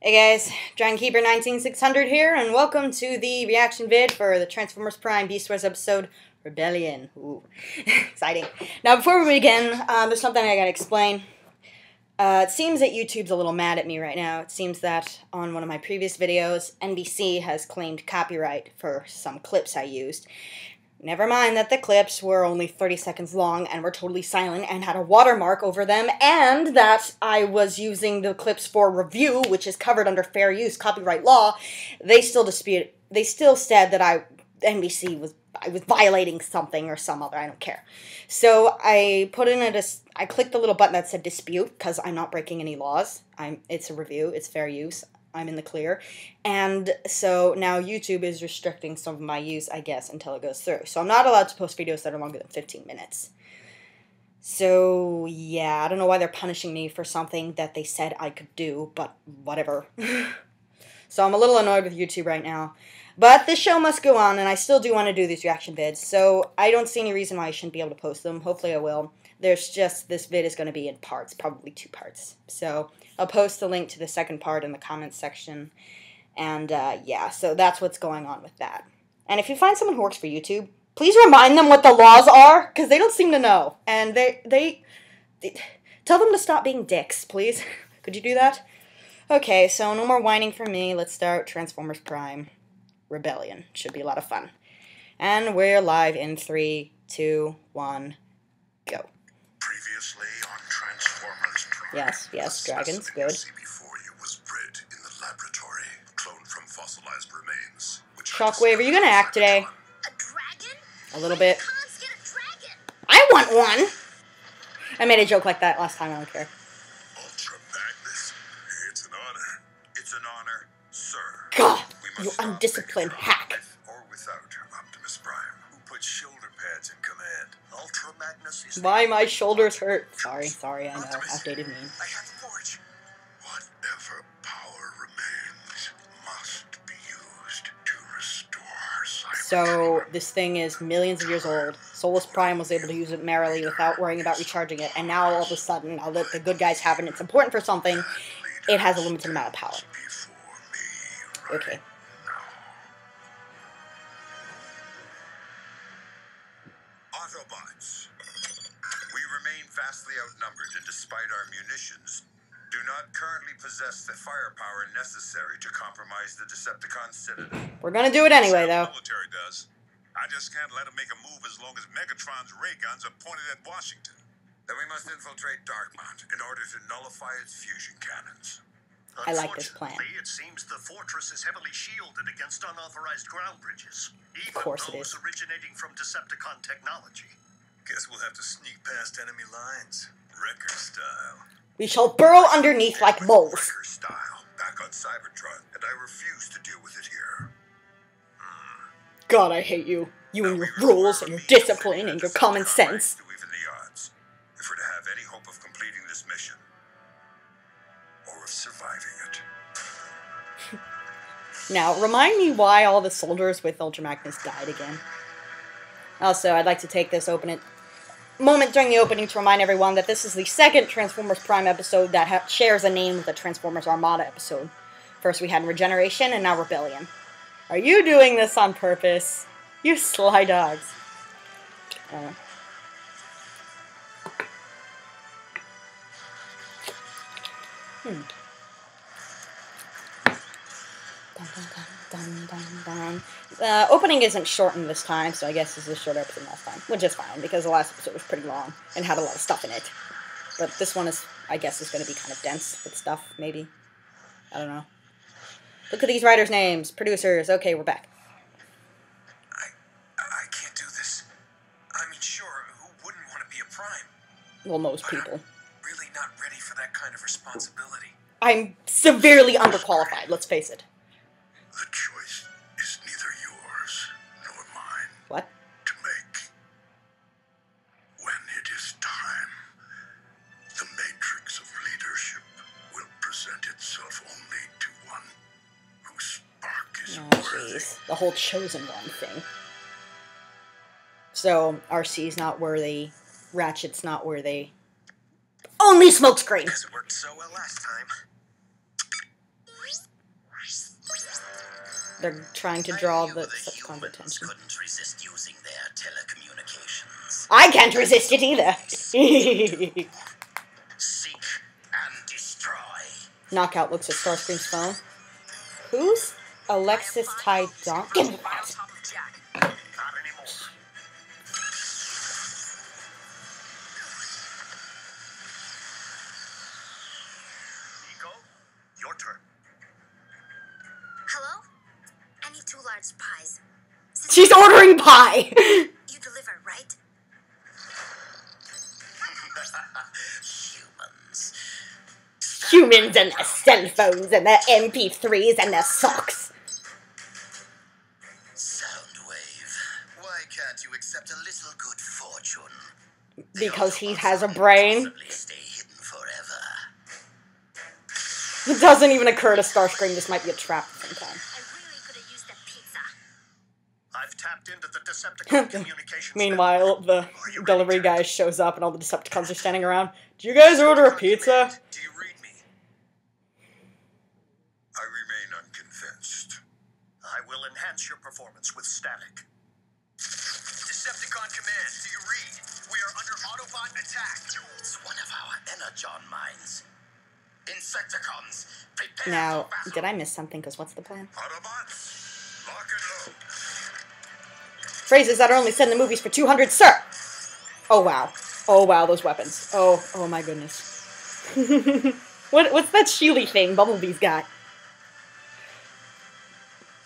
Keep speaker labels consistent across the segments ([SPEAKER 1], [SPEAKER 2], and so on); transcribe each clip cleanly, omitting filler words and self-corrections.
[SPEAKER 1] Hey guys, DragonKeeper19600 here, and welcome to the reaction vid for the Transformers Prime Beast Wars episode, Rebellion. Ooh, exciting. Now before we begin, there's something I gotta explain. It seems that YouTube's a little mad at me right now. It seems that on one of my previous videos, NBC has claimed copyright for some clips I used. Never mind that the clips were only 30 seconds long and were totally silent and had a watermark over them, and that I was using the clips for review, which is covered under fair use copyright law. They still said that I was violating something or some other, I don't care. So I put in I clicked the little button that said dispute, because I'm not breaking any laws. It's a review, it's fair use. I'm in the clear, and so now YouTube is restricting some of my use, I guess, until it goes through. So I'm not allowed to post videos that are longer than 15 minutes. So, yeah, I don't know why they're punishing me for something that they said I could do, but whatever. So I'm a little annoyed with YouTube right now. But this show must go on, and I still do want to do these reaction vids, so I don't see any reason why I shouldn't be able to post them. Hopefully I will. There's just, this vid is going to be in parts, probably 2 parts. So I'll post the link to the second part in the comments section. And, yeah, so that's what's going on with that. And if you find someone who works for YouTube, please remind them what the laws are, because they don't seem to know. And they tell them to stop being dicks, please. Could you do that? Okay, so no more whining from me. Let's start Transformers Prime Rebellion. Should be a lot of fun. And we're live in 3, 2, 1, go.
[SPEAKER 2] Previously on Transformers Prime.
[SPEAKER 1] Yes, dragons, good.
[SPEAKER 2] Before you was bred in the laboratory, cloned from fossilized remains.
[SPEAKER 1] Shockwave, are you gonna act today?
[SPEAKER 3] A dragon?
[SPEAKER 1] A little bit.
[SPEAKER 3] Let's get a dragon.
[SPEAKER 1] I want one! I made a joke like that last time, I don't care.
[SPEAKER 2] Ultra Magnus, it's an honor. It's an honor, sir.
[SPEAKER 1] God, you undisciplined hack.
[SPEAKER 2] With or without Optimus Prime, who puts shoulder pads in command. Ultra Magnus is
[SPEAKER 1] Why my shoulders hurt. Sorry, I know. Outdated meme.
[SPEAKER 2] I have the forge. Whatever power remains must be used to restore
[SPEAKER 1] So, this thing is millions of years old. Solus Prime was able to use it merrily without worrying about recharging it, and now all of a sudden, now that the good guys have it and it's important for something, it has a limited amount of power. Okay.
[SPEAKER 2] Autobots, we remain vastly outnumbered, and despite our munitions, do not currently possess the firepower necessary to compromise the Decepticon citadel.
[SPEAKER 1] We're gonna do it anyway, though.
[SPEAKER 2] The military does. I just can't let them make a move as long as Megatron's ray guns are pointed at Washington. Then we must infiltrate Darkmount in order to nullify its fusion cannons.
[SPEAKER 1] I like this plan.
[SPEAKER 4] It seems the fortress is heavily shielded against unauthorized ground bridges, even
[SPEAKER 1] course it
[SPEAKER 4] those
[SPEAKER 1] is.
[SPEAKER 4] originating from Decepticon technology.
[SPEAKER 2] Guess we'll have to sneak past enemy lines, Wrecker style.
[SPEAKER 1] We shall burrow underneath like moles.
[SPEAKER 2] Wrecker style, back on Cybertron, and I refuse to deal with it here.
[SPEAKER 1] God, I hate you. You and your rules and your discipline and your common sense.
[SPEAKER 2] To even the odds, if we're to have any hope of completing this mission, or of surviving it.
[SPEAKER 1] Now, remind me why all the soldiers with Ultra Magnus died again. Also, I'd like to take this moment during the opening to remind everyone that this is the second Transformers Prime episode that shares a name with the Transformers Armada episode. First we had Regeneration, and now Rebellion. Are you doing this on purpose? You sly dogs. Opening isn't shortened this time, so I guess this is a shorter episode than last time, which is fine, because the last episode was pretty long and had a lot of stuff in it. But this one is, I guess, is going to be kind of dense with stuff, maybe. I don't know. Look at these writers' names, producers. Okay, we're back.
[SPEAKER 2] I can't do this. I mean, sure, who wouldn't want to be a Prime?
[SPEAKER 1] Well, most people.
[SPEAKER 2] I'm really not ready for that kind of responsibility.
[SPEAKER 1] I'm severely underqualified, let's face it.
[SPEAKER 2] The choice is neither yours nor mine.
[SPEAKER 1] What?
[SPEAKER 2] To make. When it is time, the matrix of leadership will present itself only to one whose spark is worthy.
[SPEAKER 1] Jeez. The whole chosen one thing. So, RC's not worthy, Ratchet's not worthy. Only smokescreen!
[SPEAKER 4] Because it worked so well last time.
[SPEAKER 1] they're trying to draw
[SPEAKER 5] You,
[SPEAKER 1] the
[SPEAKER 5] the
[SPEAKER 1] Decepticons'
[SPEAKER 5] humans,
[SPEAKER 1] attention.
[SPEAKER 5] couldn't resist using their telecommunications.
[SPEAKER 1] I can't resist it either.
[SPEAKER 5] Seek and destroy.
[SPEAKER 1] Knockout looks at Starscream's phone. Who's Alexis Ty Don? Give me that.
[SPEAKER 4] Not anymore. Nico, your turn.
[SPEAKER 3] Hello? I need 2 large pies.
[SPEAKER 1] She's ordering pie.
[SPEAKER 3] You deliver, right?
[SPEAKER 5] Humans.
[SPEAKER 1] Humans and their cell phones and their MP3s and their socks.
[SPEAKER 5] Soundwave. Why can't you accept a little good fortune?
[SPEAKER 1] Because he has a brain.
[SPEAKER 5] Possibly stay hidden forever.
[SPEAKER 1] It doesn't even occur to Starscream this might be a trap sometime.
[SPEAKER 3] I really could have used that pizza.
[SPEAKER 4] I've tapped into the Decepticon communications.
[SPEAKER 1] Meanwhile, the delivery guy shows up and all the Decepticons are standing around. Do you guys order a pizza?
[SPEAKER 2] Do you read me? I remain unconvinced.
[SPEAKER 4] I will enhance your performance with static.
[SPEAKER 5] Decepticon Command, do you read? We are under Autobot attack. It's one of our energon mines. Insecticons, prepare
[SPEAKER 1] Now,
[SPEAKER 5] for battle.
[SPEAKER 1] did I miss something? Because what's the plan?
[SPEAKER 2] Autobots, lock and load.
[SPEAKER 1] Phrases that are only said in the movies for 200, sir! Oh, wow. Oh, wow, those weapons. Oh, oh my goodness. What's that shieldy thing Bumblebee's got?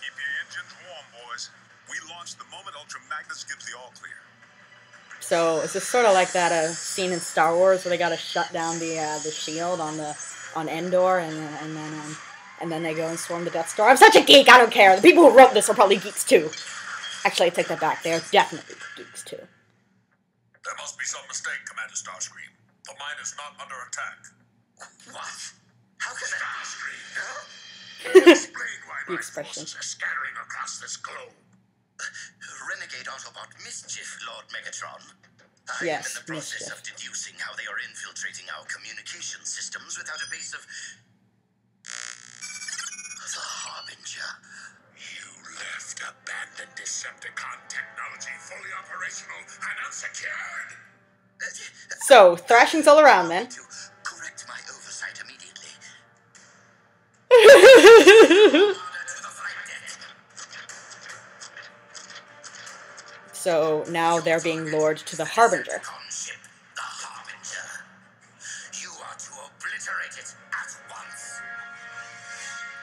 [SPEAKER 2] Keep your engines warm, boys. We launch the moment Ultra Magnus gives the all clear.
[SPEAKER 1] So, is this sort of like that scene in Star Wars where they gotta shut down the shield on Endor and then they go and storm the Death Star? I'm such a geek, I don't care. The people who wrote this are probably geeks too. Actually, I take that back. They are definitely geeks too.
[SPEAKER 2] There must be some mistake, Commander Starscream. The mine is not under attack.
[SPEAKER 5] What? How can that
[SPEAKER 2] Starscream? Explain why
[SPEAKER 1] The
[SPEAKER 2] my
[SPEAKER 1] expression.
[SPEAKER 2] forces are scattering across this globe.
[SPEAKER 5] Renegade Autobot mischief, Lord Megatron. I
[SPEAKER 1] Yes,
[SPEAKER 5] am in the process
[SPEAKER 1] mischief.
[SPEAKER 5] of deducing how they are infiltrating our communication systems without a base of... The Harbinger.
[SPEAKER 2] You left abandoned Decepticon technology fully operational and unsecured.
[SPEAKER 1] So, thrashings all around then.
[SPEAKER 5] To correct my oversight immediately. To the flight deck.
[SPEAKER 1] So, now they're being lured to the Harbinger.
[SPEAKER 5] Predacon ship, the Harbinger. You are to obliterate it at once.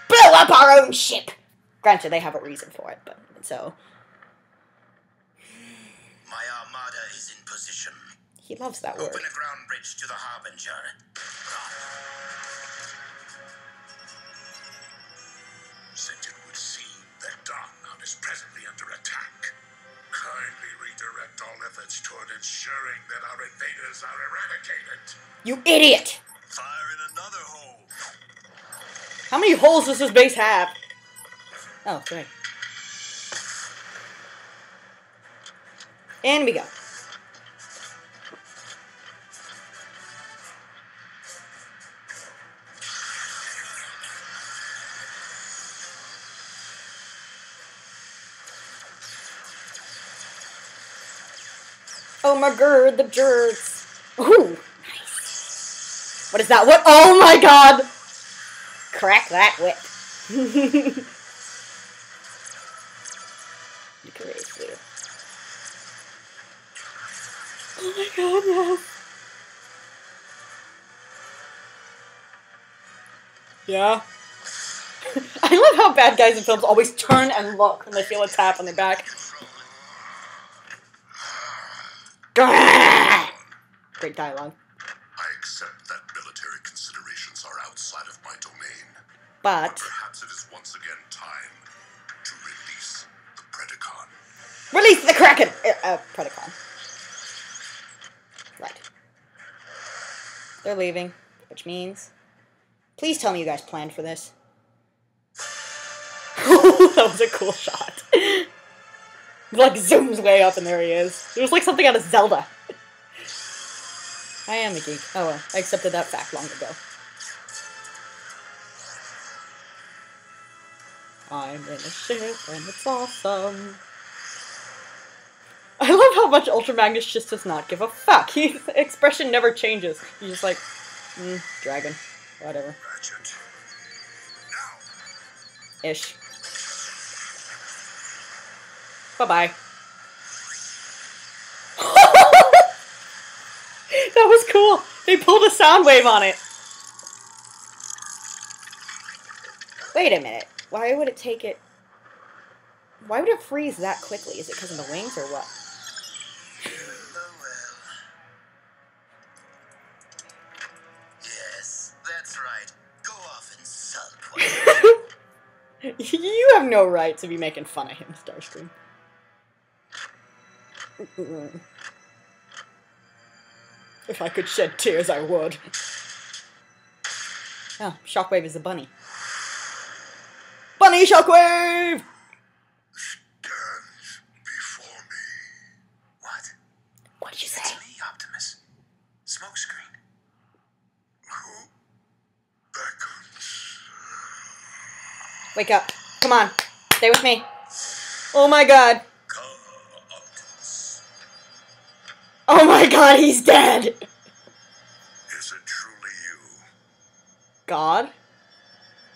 [SPEAKER 1] Blow up our own ship! Granted, they have a reason for it, but so...
[SPEAKER 5] My armada is in position.
[SPEAKER 1] He loves that word.
[SPEAKER 5] Open a ground bridge to the Harbinger.
[SPEAKER 2] Since it would seem that Darkmount is presently under attack, kindly redirect all efforts toward ensuring that our invaders are eradicated.
[SPEAKER 1] You idiot!
[SPEAKER 2] Fire in another hole.
[SPEAKER 1] How many holes does this base have? Oh, 3. And we go. Oh my god, the jerks. Ooh, nice. What is that? What? Oh my god! Crack that whip. Crazy. Oh my god, yes. Yeah. I love how bad guys in films always turn and look when they feel a tap on their back. Great dialogue.
[SPEAKER 2] I accept that military considerations are outside of my domain.
[SPEAKER 1] But
[SPEAKER 2] Perhaps it is once again time to release the Predacon.
[SPEAKER 1] release the Kraken! Predacon. Right. They're leaving, which means... Please tell me you guys planned for this. That was a cool shot. It like zooms way up and there he is. It was like something out of Zelda. I am a geek. Oh well, I accepted that fact long ago. I'm in a ship and it's awesome. I love how much Ultra Magnus just does not give a fuck. His expression never changes. He's just like, dragon. Whatever.
[SPEAKER 2] Ratchet. Now.
[SPEAKER 1] Ish. Bye-bye. That was cool. They pulled a sound wave on it. Wait a minute. Why would it take it... Why would it freeze that quickly? Is it because of the wings or what?
[SPEAKER 5] Oh well. Yes, that's right. Go off and sulk.
[SPEAKER 1] You have no right to be making fun of him, Starscream. If I could shed tears, I would. Oh, Shockwave is a bunny. Bunny Shockwave!
[SPEAKER 2] Stands before me.
[SPEAKER 5] What?
[SPEAKER 1] What did you say?
[SPEAKER 5] It's me, Optimus. Smokescreen.
[SPEAKER 2] Who beckons?
[SPEAKER 1] Wake up. Come on. Stay with me. Oh my god.
[SPEAKER 5] Come, Optimus.
[SPEAKER 1] Oh my god, he's dead!
[SPEAKER 2] Is it truly you,
[SPEAKER 1] God?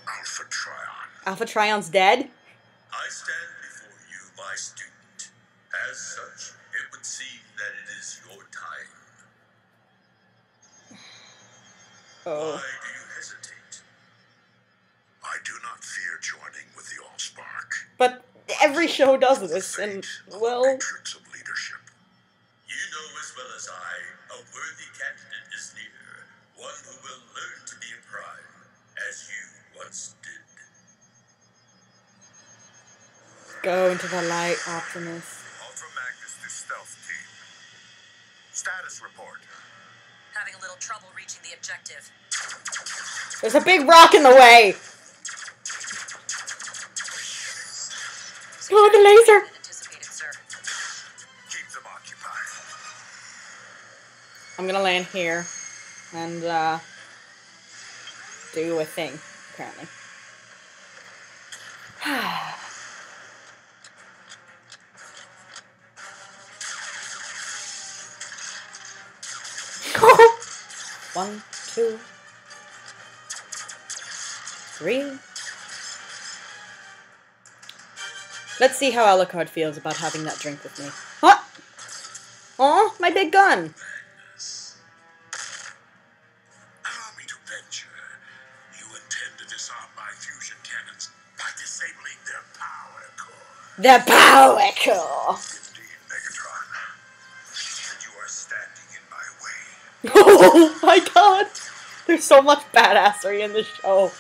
[SPEAKER 2] Alpha Trion?
[SPEAKER 1] Alpha Trion's dead?
[SPEAKER 5] I stand before you, my student. As such, it would seem that it is your time.
[SPEAKER 1] Oh.
[SPEAKER 5] Why do you hesitate?
[SPEAKER 2] I do not fear joining with the Allspark.
[SPEAKER 1] But every show does this, and, well...
[SPEAKER 2] Matrix of leadership.
[SPEAKER 5] You know as well as I, a worthy candidate is near. One who will learn to be a prime, as you once did.
[SPEAKER 1] Go into the light, Optimus.
[SPEAKER 2] Ultra Magnus to stealth team. Status report.
[SPEAKER 6] Having a little trouble reaching the objective.
[SPEAKER 1] There's a big rock in the way! Oh, the laser!
[SPEAKER 6] Anticipated, sir.
[SPEAKER 2] Keep them occupied.
[SPEAKER 1] I'm gonna land here and do a thing, apparently. One, two, three. Let's see how Alucard feels about having that drink with me. Huh? Oh, my big gun!
[SPEAKER 2] Allow me to venture. You intend to disarm my fusion cannons by disabling their power core.
[SPEAKER 1] The power core!
[SPEAKER 2] Indeed, Megatron. And you are standing in my way.
[SPEAKER 1] Oh my god! There's so much badassery in this show.